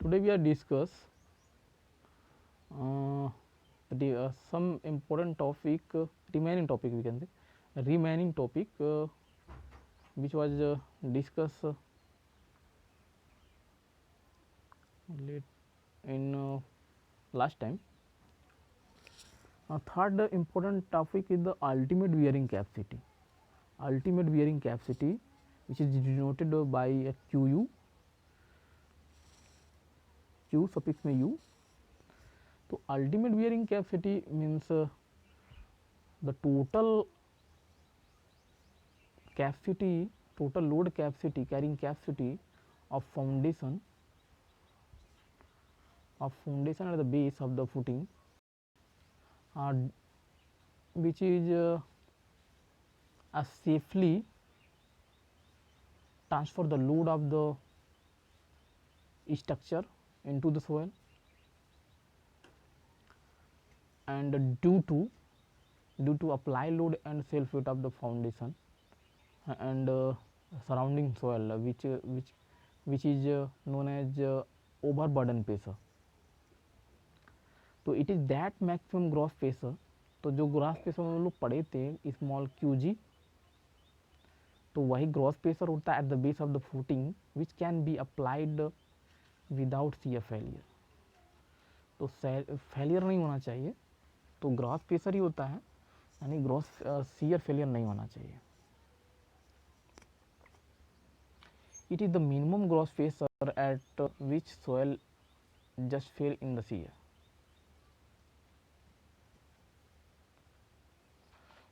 Today we are discuss some important topic, remaining topic we can say, remaining topic which was discussed late in last time. Third important topic is the ultimate bearing capacity. Ultimate bearing capacity, which is denoted by a QU, Q suffix में U. तो ultimate bearing capacity means the total capacity, total load capacity, carrying capacity of foundation at the base of the footing, which is safely transfer the load of the structure into the soil, and due to apply load and self weight of the foundation and surrounding soil, which is known as overburden pressure. तो it is that maximum gross pressure. तो जो gross pressure हम लोग पढ़े थे small QG, तो वही gross pressure होता है eight the base of the footing which can be applied without shear failure. तो फेलियर नहीं होना चाहिए, तो ग्रॉस प्रेशर ही होता है, यानी ग्रॉस शियर फेलियर नहीं होना चाहिए. It is the minimum gross pressure at which soil just fail in the shear.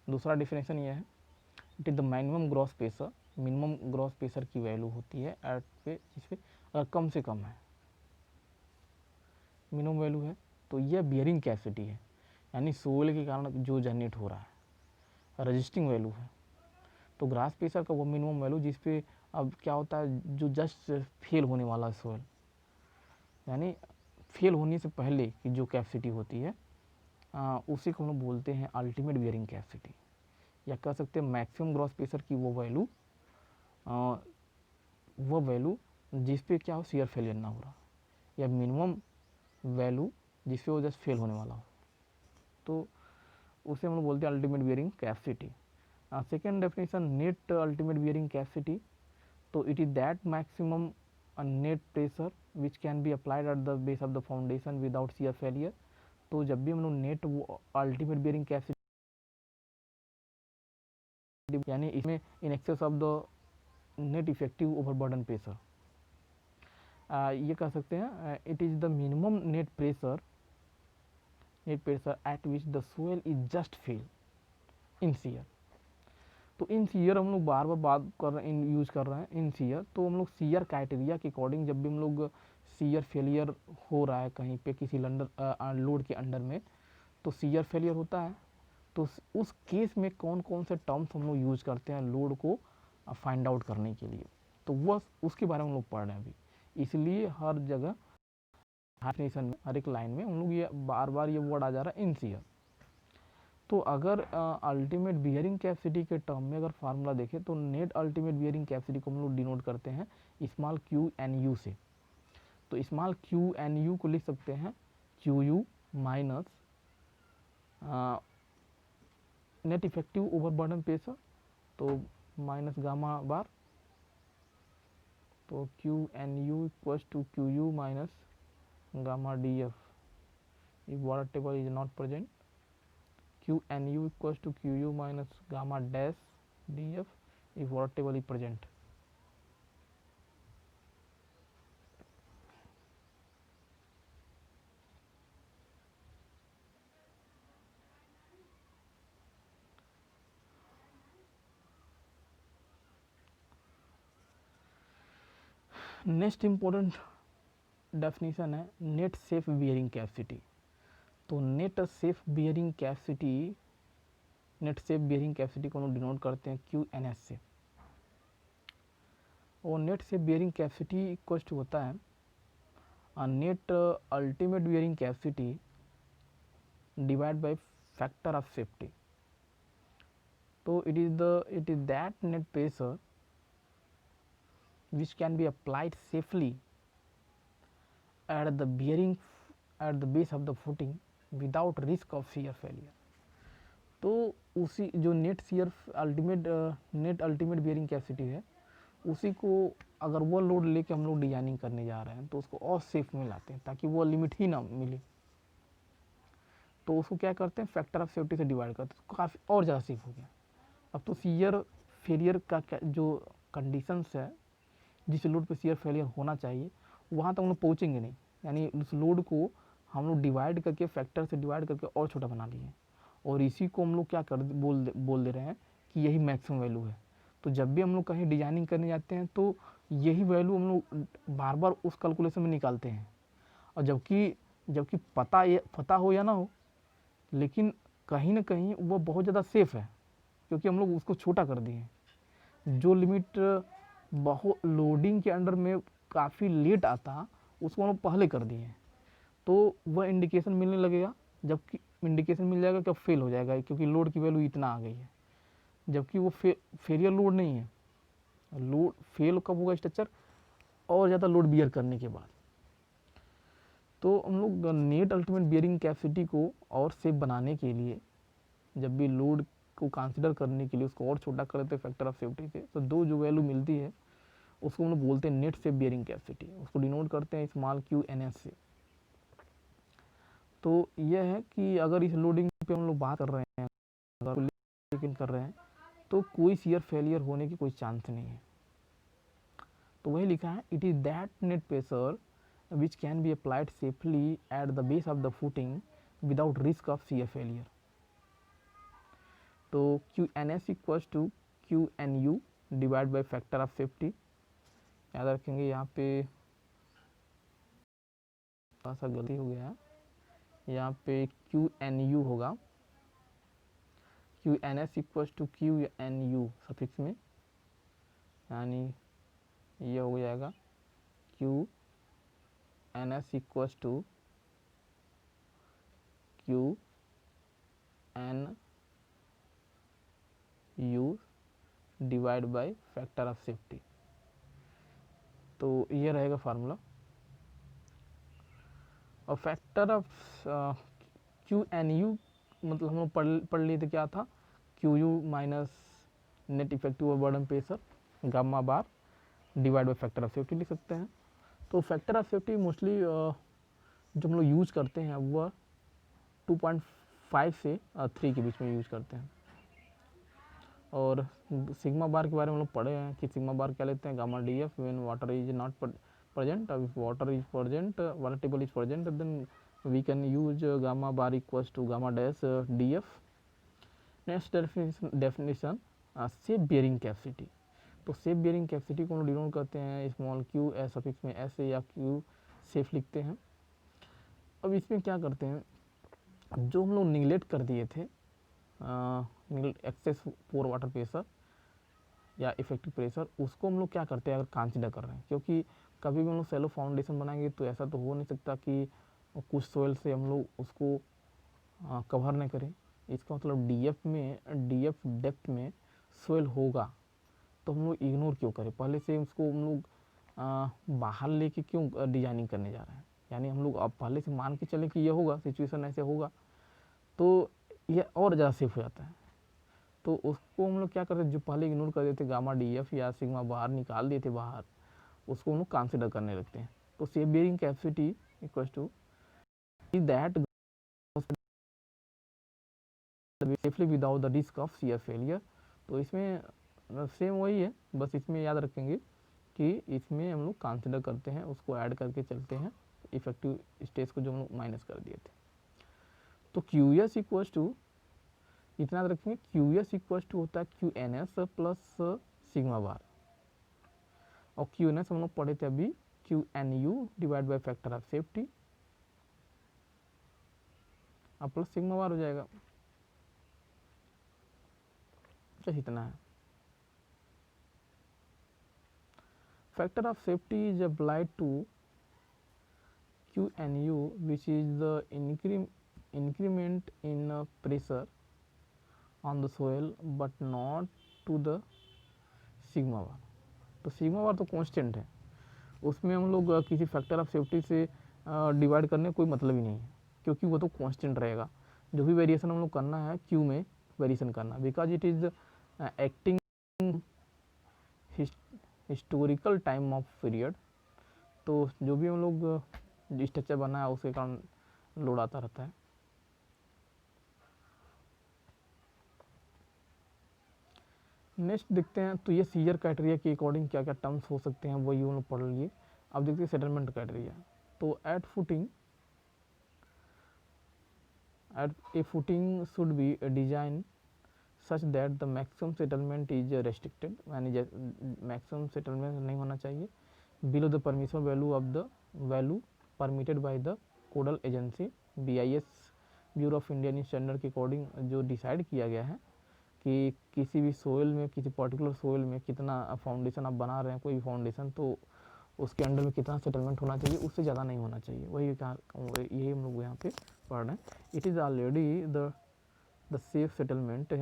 दूसरा डिफिनेशन ये है, it is the minimum gross pressure. Minimum gross pressure की वैल्यू होती है एट पे जिस पे कम से कम है, मिनिमम वैल्यू है. तो यह बियरिंग कैपेसिटी है, यानी सोल के कारण जो जनरेट हो रहा है, रजिस्टिंग वैल्यू है. तो ग्रास प्रेशर का वो मिनिमम वैल्यू जिस पे अब क्या होता है, जो जस्ट फेल होने वाला है सोल, यानी फेल होने से पहले की जो कैपेसिटी होती है उसी को हम लोग बोलते हैं अल्टीमेट बियरिंग कैपेसिटी, या कह सकते हैं मैक्सिमम ग्रॉस प्रेशर की वो वैल्यू जिस पे क्या हो शियर फेलियर ना हो रहा, या मिनिमम वैल्यू जिस पे वो जस्ट फेल होने वाला हो, तो उसे हम लोग बोलते हैं ultimate bearing capacity. Second definition, net ultimate bearing capacity. तो it is that maximum net pressure which can be applied at the base of the foundation without shear failure. तो जब भी हम लोग नेट अल्टीमेट बियरिंग कैपेसिटी, यानी इसमें in excess of the net effective overburden pressure, ये कह सकते हैं it is the minimum net pressure at which the soil is just fail in shear. तो इन शियर हम लोग बार बार बात कर रहे हैं, यूज़ कर रहे हैं इन शियर. तो हम लोग शियर क्राइटेरिया के अकॉर्डिंग जब भी हम लोग शियर फेलियर हो रहा है कहीं पे किसी लोड के अंडर में, तो शियर फेलियर होता है. तो उस केस में कौन कौन से टर्म्स हम लोग यूज़ करते हैं लोड को फाइंड आउट करने के लिए, तो वह उसके बारे में हम लोग पढ़ रहे हैं अभी. इसलिए हर जगह डेफिनेशन में हर एक लाइन में हम लोग ये बार बार ये वर्ड आ जा रहा है इन शियर. तो अगर अल्टीमेट बियरिंग कैपेसिटी के टर्म में अगर फार्मूला देखें तो नेट अल्टीमेट बियरिंग कैपेसिटी को हम लोग डिनोट करते हैं स्मॉल QNU से. तो स्मॉल QNU को लिख सकते हैं QU minus net effective overburden pressure, तो माइनस गामा बार. तो QNU equals to QU minus gamma df if water table is not present. QNU equals to QU minus gamma dash df if water table is present. Next important definition है net safe bearing capacity. तो net safe bearing capacity को हम denote करते हैं QNS से. और net safe bearing capacity equals to होता है net ultimate bearing capacity divide by factor of safety. तो it is that net pressure which can be applied safely at the bearing at the base of the footing without risk of shear failure. तो उसी जो net shear net ultimate bearing capacity है, उसी को अगर वो load लेके हम लोग डिजाइनिंग करने जा रहे हैं तो उसको और सेफ में लाते हैं ताकि वो लिमिट ही ना मिले। तो उसको क्या करते हैं, फैक्टर ऑफ सेफ्टी से डिवाइड करते हैं, तो काफ़ी और ज़्यादा सेफ हो गया। अब तो शियर फेलियर का जो कंडीशंस है, जिस लोड पे शियर फेलियर होना चाहिए वहाँ तक हम लोग पहुँचेंगे नहीं। यानी उस लोड को हम लोग डिवाइड करके, फैक्टर से डिवाइड करके और छोटा बना लिए, और इसी को हम लोग क्या कर बोल दे रहे हैं कि यही मैक्सिमम वैल्यू है। तो जब भी हम लोग कहीं डिजाइनिंग करने जाते हैं तो यही वैल्यू हम लोग बार बार उस कैलकुलेशन में निकालते हैं, और जबकि पता हो या ना हो, लेकिन कहीं ना कहीं वो बहुत ज़्यादा सेफ है, क्योंकि हम लोग उसको छोटा कर दिए हैं। जो लिमिट बहुत लोडिंग के अंडर में काफ़ी लेट आता, उसको हम लोग पहले कर दिए हैं, तो वह इंडिकेशन मिलने लगेगा। जबकि इंडिकेशन मिल जाएगा कि फेल हो जाएगा, क्योंकि लोड की वैल्यू इतना आ गई है, जबकि वो फेलियर लोड नहीं है। लोड फेल कब होगा स्ट्रक्चर, और ज़्यादा लोड बियर करने के बाद। तो हम लोग नेट अल्टीमेट बियरिंग कैपेसिटी को और सेफ बनाने के लिए, जब भी लोड को कंसिडर करने के लिए उसको और छोटा कर देते हैं फैक्टर ऑफ सेफ्टी से, तो दो जो वैल्यू मिलती है उसको हम लोग बोलते हैं नेट सेफ बियरिंग कैपेसिटी, उसको डिनोट करते हैं स्मॉल QNS से। तो यह है कि अगर इस लोडिंग पे हम लोग बात कर रहे हैं, अगर लेकिन कर रहे हैं, तो कोई शियर फेलियर होने की कोई चांस नहीं है। तो वही लिखा है, it is that net pressure which can be applied safely at the base of the footing without risk of shear failure. तो QNS equals to QNU divide by factor of safety. याद रखेंगे, यहाँ पे थोड़ा सा गलती हो गया है, यहाँ पे QNU होगा, QNS इक्वल्स टू QNU सफिक्स में, यानी ये हो जाएगा QNS equals to QNU divide by factor of safety. तो ये रहेगा फार्मूला। और फैक्टर ऑफ QNU मतलब हम लोग पढ़ लिए थे, क्या था, QU minus net effective overburden pressure gamma bar divide by factor of safety लिख सकते हैं। तो फैक्टर ऑफ सेफ्टी मोस्टली जो हम लोग यूज़ करते हैं वह 2.5 से 3 के बीच में यूज़ करते हैं। और सिग्मा बार के बारे में हम लोग पढ़े हैं कि सिग्मा बार क्या लेते हैं, gamma DF when water is not present. If water is present, water table is present, then we can use gamma bar equals to gamma dash DF। Next definition safe bearing capacity. तो safe bearing capacity को हम denote करते हैं small q S सफिक्स में S या Q safe लिखते हैं। अब इसमें क्या करते हैं, जो हम लोग निगलेक्ट कर दिए थे एक्सेस पोर वाटर प्रेशर या इफेक्टिव प्रेशर, उसको हम लोग क्या करते हैं अगर कंसीडर कर रहे हैं, क्योंकि कभी भी हम लोग सेलो फाउंडेशन बनाएंगे तो ऐसा तो हो नहीं सकता कि कुछ सोइल से हम लोग उसको कवर नहीं करें। इसका मतलब DF डेप्थ में सोइल होगा, तो हम लोग इग्नोर क्यों करें, पहले से उसको हम लोग बाहर लेके क्यों डिजाइनिंग करने जा रहे हैं। यानी हम लोग अब पहले से मान के चले कि ये होगा, सिचुएशन ऐसे होगा, तो ये और ज़्यादा सेफ हो जाता है। तो उसको हम लोग क्या करते हैं, जो पहले इग्नोर कर देते गामा DF या सिग्मा बाहर निकाल दिए थे बाहर, उसको हम लोग कंसिडर करने लगते हैं। तो safe bearing capacity equal to that safely without the risk of shear failure. तो इसमें सेम वही है, बस इसमें याद रखेंगे कि इसमें हम लोग कंसिडर करते हैं, उसको ऐड करके चलते हैं इफेक्टिव स्टेज को जो हम लोग माइनस कर दिए थे। तो QS इक्वल्स टू, इतना याद रखेंगे, QS इक्वल्स टू होता है QNS प्लस सिग्मा बार, और QNS हम लोग पढ़े थे अभी QNU divide by factor of safety, अब प्लस सिग्मा बार हो जाएगा। तो इतना है। Factor of safety is applied to QNU which is the increment in pressure on the soil but not to the sigma bar. तो sigma bar तो constant है, उसमें हम लोग किसी फैक्टर ऑफ सेफ्टी से डिवाइड करने का कोई मतलब ही नहीं है, क्योंकि वो तो कांस्टेंट रहेगा। जो भी वेरिएशन हम लोग करना है क्यू में वेरिएशन करना, because it is acting historical time of period. तो जो भी हम लोग स्ट्रक्चर बना है उसके कारण लोड आता रहता है। नेक्स्ट देखते हैं, तो ये सीयर क्राइटेरिया के अकॉर्डिंग क्या क्या टर्म्स हो सकते हैं वही हम लोग पढ़ लिए। अब देखते हैं सेटलमेंट क्राइटेरिया। तो at a footing should be design such that the maximum settlement is restricted, यानी मैक्सिमम सेटलमेंट नहीं होना चाहिए below the permission value of the value permitted by the codal agency BIS bureau of Indian standard के according जो decide किया गया है कि किसी भी सोयल में, किसी पर्टिकुलर सोयल में कितना फाउंडेशन आप बना रहे हैं कोई फाउंडेशन, तो उसके अंडर में कितना सेटलमेंट होना चाहिए, उससे ज़्यादा नहीं होना चाहिए। वही यही हम लोग यहाँ पे पढ़ रहे हैं। It is already the safe settlement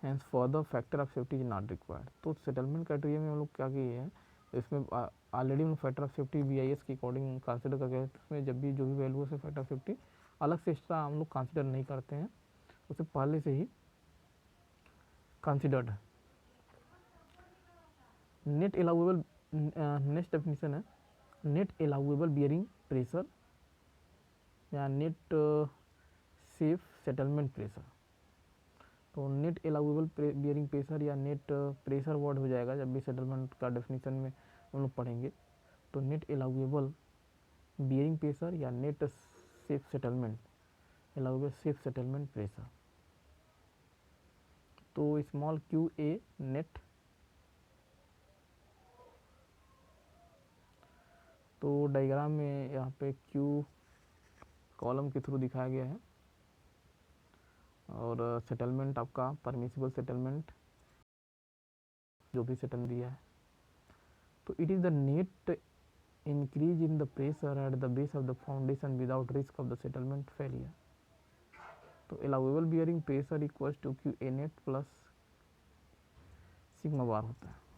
hence for the factor of safety is not required. तो सेटलमेंट क्राइटेरिया में हम लोग क्या किए हैं, इसमें ऑलरेडी हम फैक्टर ऑफ सेफ्टी BIS के अकॉर्डिंग कंसिडर करके, उसमें जब भी जो भी वैल्यू है फैक्टर ऑफ सेफ्टी अलग से एक्स्ट्रा हम लोग कंसिडर नहीं करते हैं, उसे पहले से ही कंसिडर्ड है। नेट अलाउेबल, नेक्स्ट डेफिनेशन है नेट अलाउेबल बियरिंग प्रेशर या नेट सेफ सेटलमेंट प्रेशर। तो नेट अलाउेबल बियरिंग प्रेशर या नेट प्रेशर वर्ड हो जाएगा जब भी सेटलमेंट का डेफिनेशन में हम लोग पढ़ेंगे। तो नेट अलाउेबल बियरिंग प्रेशर या net safe settlement, allowable safe settlement pressure. तो स्मॉल क्यू ए नेट, तो डायग्राम में यहाँ पे क्यू कॉलम के थ्रू दिखाया गया है और सेटलमेंट आपका परमिसिबल सेटलमेंट जो भी सेटल दिया है। तो it is the net increase in the pressure at the base of the foundation without risk of the settlement failure. तो allowable bearing pressure equals to q a net plus sigma bar होता है।